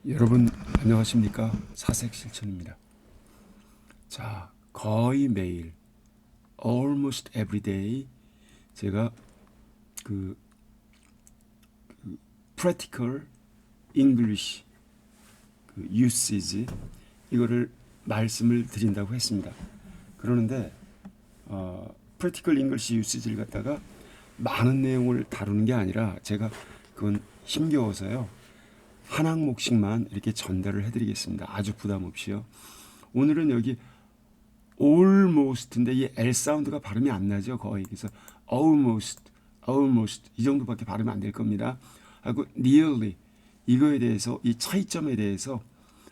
여러분 안녕하십니까? 사색실천입니다. 자, 거의 매일 almost every day 제가 그 practical English usage 이거를 말씀을 드린다고 했습니다. 그러는데 practical English usage를 갖다가 많은 내용을 다루는 게 아니라 제가 그건 힘겨워서요. 한 항목씩만 이렇게 전달을 해드리겠습니다. 아주 부담 없이요. 오늘은 여기 almost인데 이 L 사운드가 발음이 안 나죠. 거의. 그래서 almost 이 정도밖에 발음이 안 될 겁니다. 하고 nearly 이거에 대해서 이 차이점에 대해서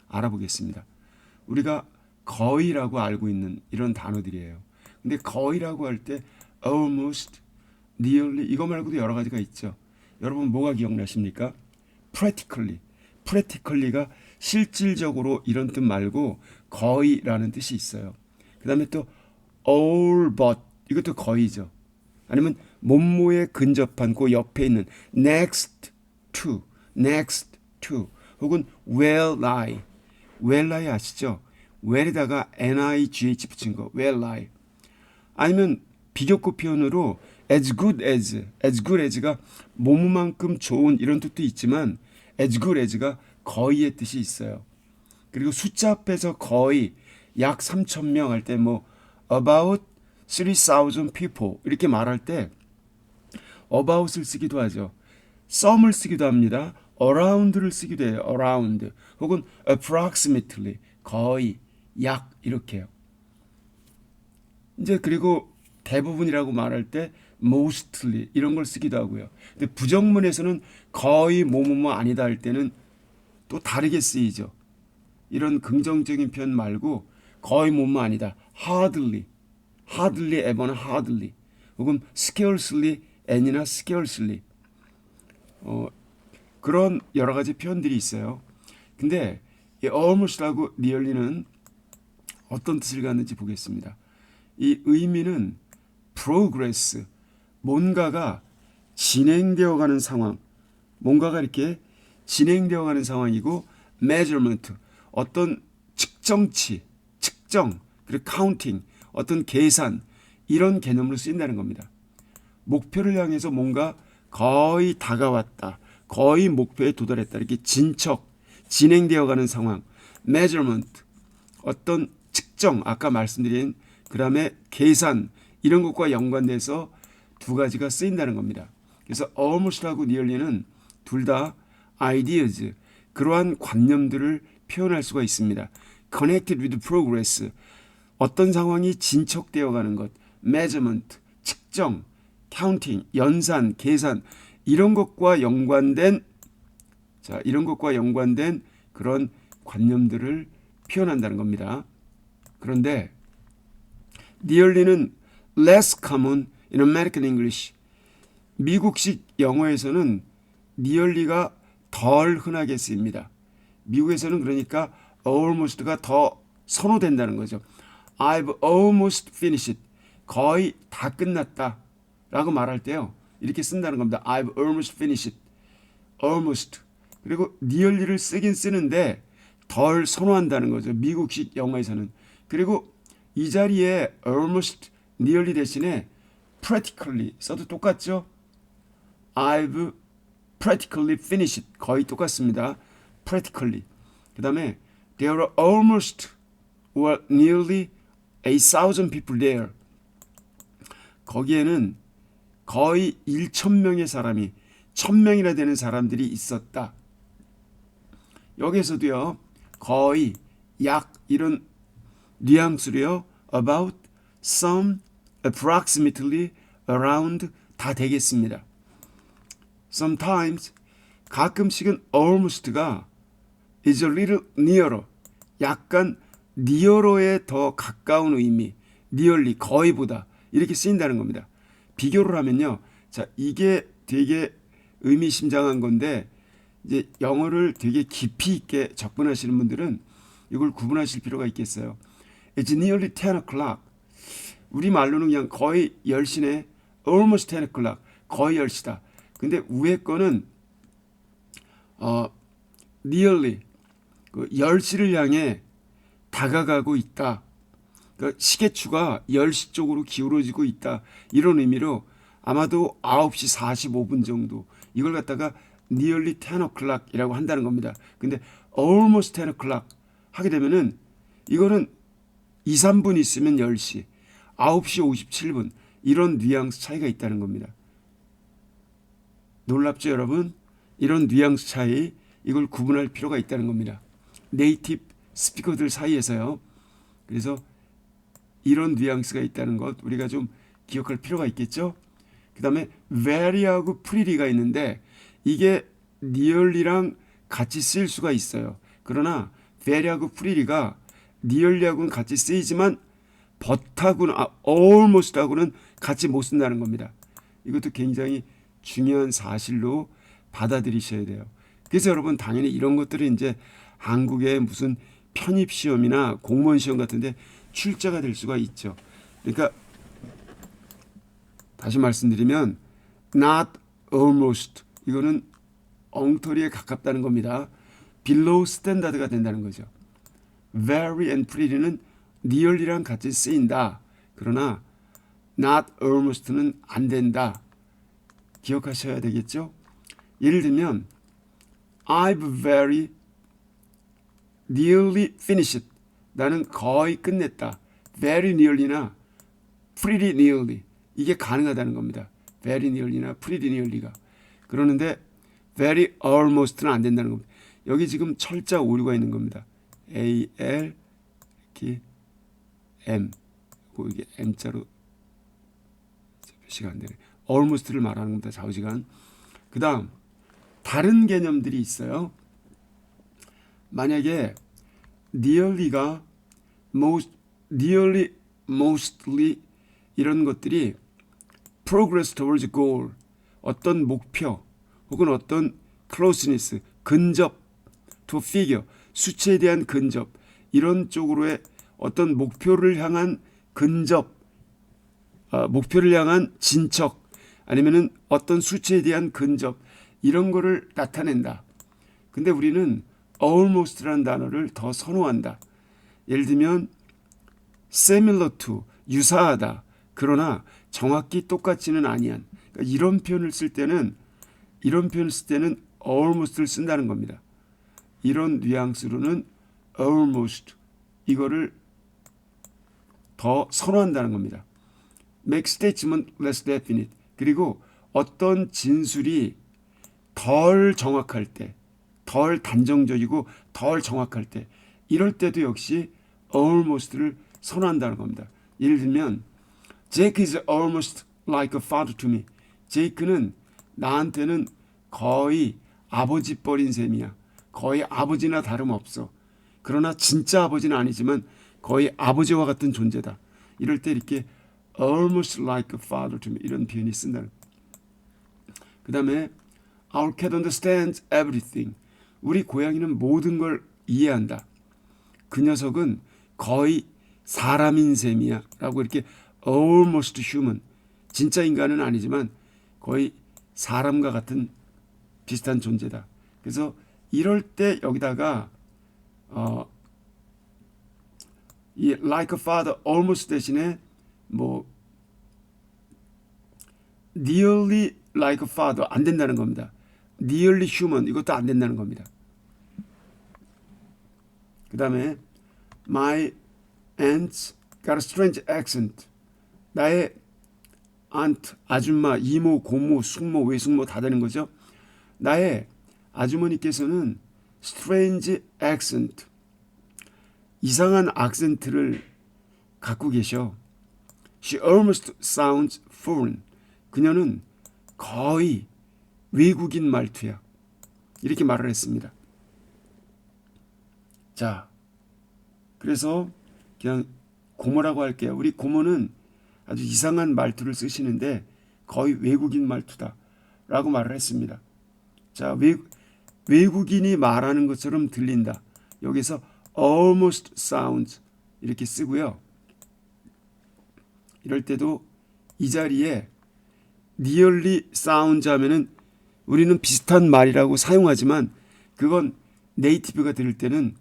알아보겠습니다. 우리가 거의라고 알고 있는 이런 단어들이에요. 근데 거의라고 할 때 almost, nearly 이거 말고도 여러 가지가 있죠. 여러분 뭐가 기억나십니까? practically가 실질적으로 이런 뜻 말고 거의라는 뜻이 있어요. 그 다음에 또 all but 이것도 거의죠. 아니면 몸모에 근접한 그 옆에 있는 next to 혹은 well lie 아시죠? well에다가 NIGH 붙인 거 well lie. 아니면 비교급 표현으로 as good as가 뭐뭐만큼 좋은 이런 뜻도 있지만 as good as가 거의의 뜻이 있어요. 그리고 숫자 앞에서 거의 약 3,000명 할 때 뭐 about 3,000 people 이렇게 말할 때 about을 쓰기도 하죠. some을 쓰기도 합니다. around를 쓰기도 해요. around 혹은 approximately 거의 약 이렇게요. 이제 그리고 대부분이라고 말할 때 mostly 이런 걸 쓰기도 하고요. 근데 부정문에서는 거의 뭐뭐뭐 아니다 할 때는 또 다르게 쓰이죠. 이런 긍정적인 표현 말고 거의 뭐뭐 아니다. hardly ever나 hardly 혹은 scarcely any나 scarcely 그런 여러 가지 표현들이 있어요. 근데 이 almost하고 nearly는 어떤 뜻을 갖는지 보겠습니다. 이 의미는 progress, 뭔가가 진행되어 가는 상황, 뭔가가 이렇게 진행되어 가는 상황이고 measurement, 어떤 측정치, 측정, 그리고 counting, 어떤 계산 이런 개념으로 쓰인다는 겁니다. 목표를 향해서 뭔가 거의 다가왔다, 거의 목표에 도달했다 이렇게 진행되어 가는 상황, measurement, 어떤 측정, 아까 말씀드린 그 다음에 계산 이런 것과 연관돼서 두 가지가 쓰인다는 겁니다. 그래서 almost하고 nearly는 둘 다 ideas, 그러한 관념들을 표현할 수가 있습니다. connected with progress, 어떤 상황이 진척되어 가는 것, measurement, 측정, counting, 연산, 계산 이런 것과 연관된 그런 관념들을 표현한다는 겁니다. 그런데 nearly는 less common in American English. 미국식 영어에서는 nearly가 덜 흔하게 쓰입니다. 미국에서는 그러니까 almost가 더 선호된다는 거죠. I've almost finished. 거의 다 끝났다 라고 말할 때요. 이렇게 쓴다는 겁니다. I've almost finished. almost. 그리고 nearly를 쓰긴 쓰는데 덜 선호한다는 거죠. 미국식 영어에서는. 그리고 이 자리에 almost, nearly 대신에 practically 써도 똑같죠? I've practically finished. 거의 똑같습니다. practically. 그 다음에 there are almost or nearly 1,000 people there. 거기에는 거의 1,000명의 사람이 1,000명이나 되는 사람들이 있었다. 여기에서도요. 거의, 약 이런 뉘앙스로요. about, some, approximately, around 다 되겠습니다. Sometimes 가끔씩은 almost가 is a little nearer, 약간 nearo에 더 가까운 의미, nearly 거의보다 이렇게 쓰인다는 겁니다. 비교를 하면요. 자, 이게 되게 의미심장한 건데 이제 영어를 되게 깊이 있게 접근하시는 분들은 이걸 구분하실 필요가 있겠어요. It's nearly 10 o'clock. 우리 말로는 그냥 거의 10시네. Almost 10 o'clock. 거의 10시다. 근데 위에 거는 nearly 그 10시를 향해 다가가고 있다. 그러니까 시계추가 10시 쪽으로 기울어지고 있다. 이런 의미로 아마도 9시 45분 정도 이걸 갖다가 nearly 10 o'clock이라고 한다는 겁니다. 근데 almost 10 o'clock 하게 되면은 이거는 2, 3분 있으면 10시, 9시 57분 이런 뉘앙스 차이가 있다는 겁니다. 놀랍죠, 여러분? 이런 뉘앙스 차이 이걸 구분할 필요가 있다는 겁니다. 네이티브 스피커들 사이에서요. 그래서 이런 뉘앙스가 있다는 것 우리가 좀 기억할 필요가 있겠죠. 그 다음에 very하고 pretty가 있는데 이게 nearly랑 같이 쓰일 수가 있어요. 그러나 very하고 pretty가 nearly하고는 같이 쓰이지만 but하고는 almost하고는 같이 못 쓴다는 겁니다. 이것도 굉장히 중요한 사실로 받아들이셔야 돼요. 그래서 여러분 당연히 이런 것들이 이제 한국의 무슨 편입시험이나 공무원 시험 같은데 출제가 될 수가 있죠. 그러니까 다시 말씀드리면 not almost 이거는 엉터리에 가깝다는 겁니다. below standard가 된다는 거죠. very and pretty는 nearly랑 같이 쓰인다. 그러나 not almost는 안 된다. 기억하셔야 되겠죠. 예를 들면 I've very nearly finished. 나는 거의 끝냈다. very nearly나 pretty nearly 이게 가능하다는 겁니다. very nearly나 pretty nearly가. 그러는데 very almost는 안 된다는 겁니다. 여기 지금 철자 오류가 있는 겁니다. A, L, 이렇게 M. 이게 M자로 표시가 안 되네. almost를 말하는 겁니다. 좌우지간. 그 다음 다른 개념들이 있어요. 만약에 nearly가 nearly, mostly 이런 것들이 progress towards goal 어떤 목표 혹은 어떤 closeness 근접 to figure 수치에 대한 근접 이런 쪽으로의 어떤 목표를 향한 근접 목표를 향한 진척 아니면은 어떤 수치에 대한 근접 이런 거를 나타낸다. 근데 우리는 almost라는 단어를 더 선호한다. 예를 들면 similar to 유사하다. 그러나 정확히 똑같지는 아니한. 그러니까 이런 표현을 쓸 때는 almost를 쓴다는 겁니다. 이런 뉘앙스로는 almost 이거를 더 선호한다는 겁니다. make statement less definite. 그리고 어떤 진술이 덜 정확할 때, 덜 단정적이고 덜 정확할 때 이럴 때도 역시 almost를 선호한다는 겁니다. 예를 들면 Jake is almost like a father to me. 제이크는 나한테는 거의 아버지 뻘인 셈이야. 거의 아버지나 다름없어. 그러나 진짜 아버지는 아니지만 거의 아버지와 같은 존재다. 이럴 때 이렇게 almost like a father to me 이런 표현이 쓴다는. 그 다음에 Our cat understands everything. 우리 고양이는 모든 걸 이해한다. 그 녀석은 거의 사람인 셈이야 라고 이렇게 almost human 진짜 인간은 아니지만 거의 사람과 같은 비슷한 존재다. 그래서 이럴 때 여기다가 이 like a father almost 대신에 뭐 nearly like a father 안 된다는 겁니다. nearly human 이것도 안 된다는 겁니다. 그 다음에 my aunt's got a strange accent. 나의 aunt, 아줌마, 이모, 고모, 숙모, 외숙모 다 되는 거죠. 나의 아주머니께서는 strange accent, 이상한 악센트를 갖고 계셔. She almost sounds foreign. 그녀는 거의 외국인 말투야. 이렇게 말을 했습니다. 자, 그래서 그냥 고모라고 할게요. 우리 고모는 아주 이상한 말투를 쓰시는데 거의 외국인 말투다 라고 말을 했습니다. 자, 외국인이 말하는 것처럼 들린다. 여기서 almost sounds 이렇게 쓰고요. 이럴 때도 이 자리에 nearly sounds 하면은 우리는 비슷한 말이라고 사용하지만 그건 네이티브가 들을 때는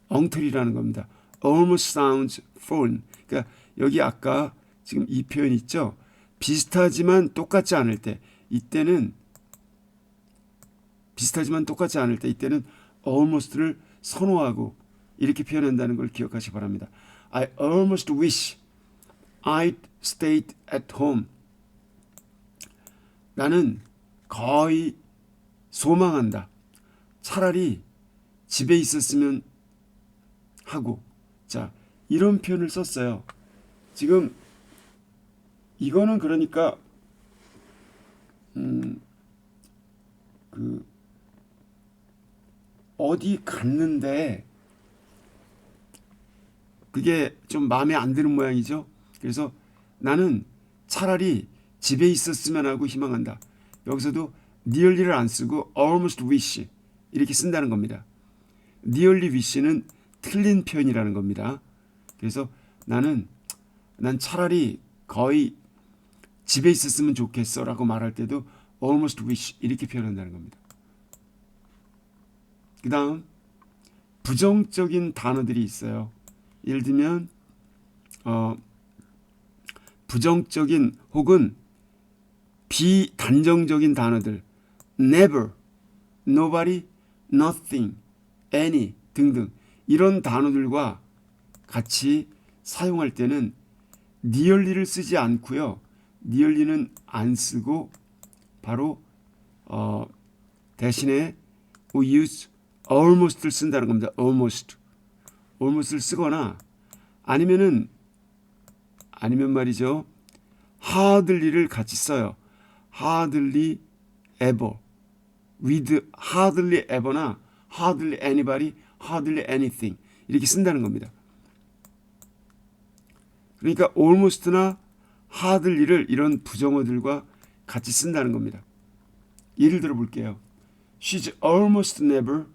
엉터리라는 겁니다. Almost sounds foreign. 그러니까 여기 아까 지금 이 표현 있죠. 비슷하지만 똑같지 않을 때 이때는 almost를 선호하고 이렇게 표현한다는 걸 기억하시기 바랍니다. I almost wish I'd stayed at home. 나는 거의 소망한다. 차라리 집에 있었으면 하고. 자, 이런 표현을 썼어요. 지금 이거는 그러니까 어디 갔는데 그게 좀 마음에 안 드는 모양이죠. 그래서 나는 차라리 집에 있었으면 하고 희망한다. 여기서도 nearly를 안 쓰고 almost wish 이렇게 쓴다는 겁니다. nearly wish는 틀린 표현이라는 겁니다. 그래서 난 차라리 거의 집에 있었으면 좋겠어 라고 말할 때도 almost wish 이렇게 표현한다는 겁니다. 그 다음 부정적인 단어들이 있어요. 예를 들면 부정적인 혹은 비단정적인 단어들 never, nobody, nothing, any 등등 이런 단어들과 같이 사용할 때는 nearly를 쓰지 않고요. nearly는 안 쓰고 바로 대신에 we use almost를 쓴다는 겁니다. almost를 쓰거나 아니면 말이죠. hardly를 같이 써요. hardly ever, with hardly ever나 hardly anybody, hardly anything 이렇게 쓴다는 겁니다. 그러니까 almost나 hardly를 이런 부정어들과 같이 쓴다는 겁니다. 예를 들어 볼게요. She's almost never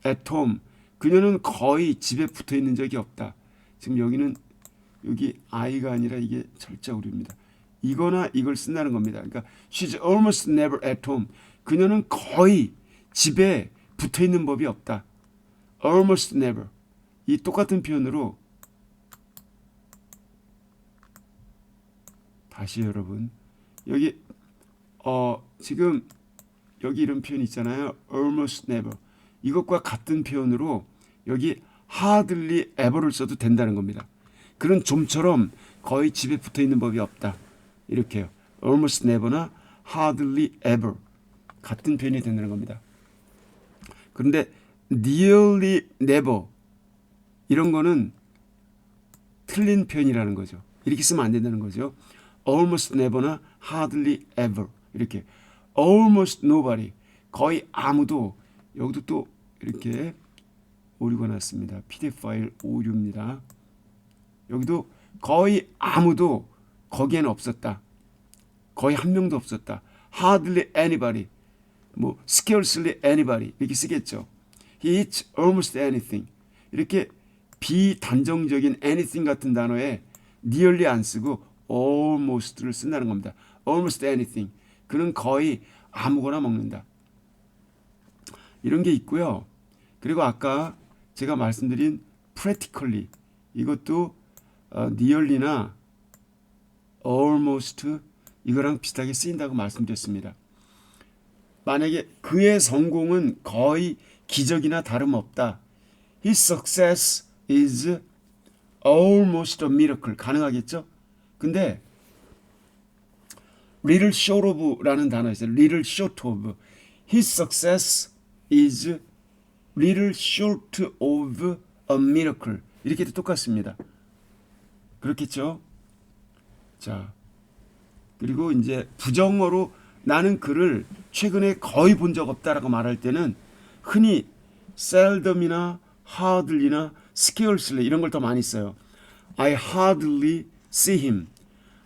at home. 그녀는 거의 집에 붙어 있는 적이 없다. 지금 여기 I가 아니라 이게 철자우리입니다. 이거나 이걸 쓴다는 겁니다. 그러니까 she's almost never at home. 그녀는 거의 집에 붙어 있는 법이 없다. almost never. 이 똑같은 표현으로 다시 여러분 여기 지금 여기 이런 표현 있잖아요. almost never. 이것과 같은 표현으로 여기 hardly ever를 써도 된다는 겁니다. 그런 좀처럼 거의 집에 붙어 있는 법이 없다. 이렇게요. almost never나 hardly ever 같은 표현이 된다는 겁니다. 그런데 nearly never 이런 거는 틀린 표현이라는 거죠. 이렇게 쓰면 안 된다는 거죠. almost never나 hardly ever 이렇게 almost nobody 거의 아무도 여기도 또 이렇게 오류가 났습니다. PDF 파일 오류입니다. 여기도 거의 아무도 거기에는 없었다. 거의 한 명도 없었다. hardly anybody 뭐 scarcely anybody 이렇게 쓰겠죠. He eats almost anything 이렇게 비단정적인 anything 같은 단어에 nearly 안 쓰고 almost를 쓴다는 겁니다. almost anything 그는 거의 아무거나 먹는다. 이런 게 있고요. 그리고 아까 제가 말씀드린 practically 이것도 nearly나 almost 이거랑 비슷하게 쓰인다고 말씀드렸습니다. 만약에 그의 성공은 거의 기적이나 다름없다. His success is almost a miracle. 가능하겠죠? 근데 little short of라는 단어 있어요. little short of. His success is little short of a miracle. 이렇게도 똑같습니다. 그렇겠죠? 자, 그리고 이제 부정어로 나는 그를 최근에 거의 본 적 없다라고 말할 때는 흔히 seldom이나 hardly나 scarcely 이런 걸 더 많이 써요. I hardly see him.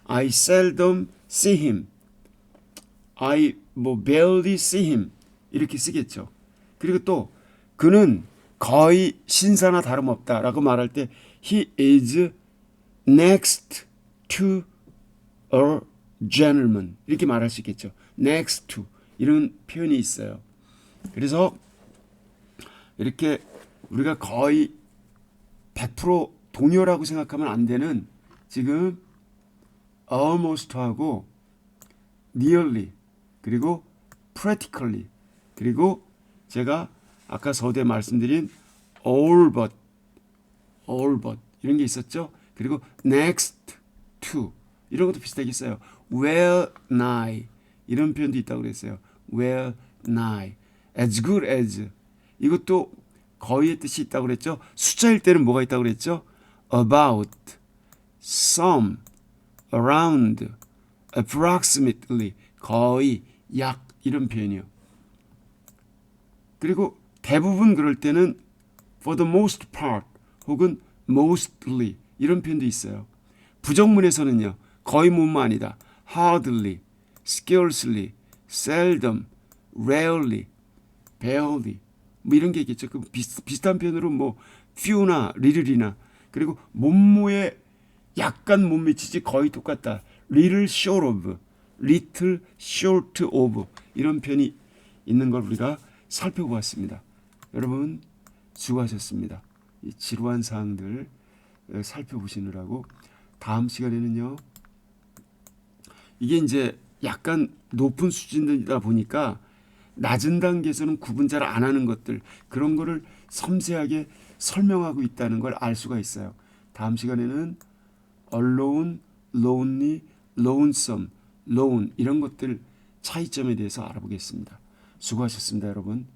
I seldom see him. I barely see him. 이렇게 쓰겠죠. 그리고 또 그는 거의 신사나 다름없다라고 말할 때 he is next to a gentleman 이렇게 말할 수 있겠죠. next to 이런 표현이 있어요. 그래서 이렇게 우리가 거의 100% 동요라고 생각하면 안 되는 지금 almost하고 nearly 그리고 practically 그리고 제가 아까 서두에 말씀드린 all but 이런 게 있었죠. 그리고 next to 이런 것도 비슷하게 있어요. well nigh 이런 표현도 있다고 그랬어요. well nigh as good as 이것도 거의의 뜻이 있다고 그랬죠. 숫자일 때는 뭐가 있다고 그랬죠? about, some, around, approximately 거의, 약 이런 표현이요. 그리고 대부분 그럴 때는 for the most part 혹은 mostly 이런 표현도 있어요. 부정문에서는요. 거의 뭐뭐 아니다. hardly, scarcely, seldom, rarely, barely 뭐 이런 게 있겠죠. 그 비슷한 표현으로 뭐 few나 little이나 그리고 몸무에 약간 못 미치지 거의 똑같다. little short of, little short of 이런 표현이 있는 걸 우리가 살펴보았습니다. 여러분 수고하셨습니다. 이 지루한 사항들 살펴보시느라고 다음 시간에는요. 이게 이제 약간 높은 수준이다 보니까 낮은 단계에서는 구분 잘 안 하는 것들 그런 거를 섬세하게 설명하고 있다는 걸 알 수가 있어요. 다음 시간에는 alone, lonely, lonesome, lone 이런 것들 차이점에 대해서 알아보겠습니다. 수고하셨습니다, 여러분.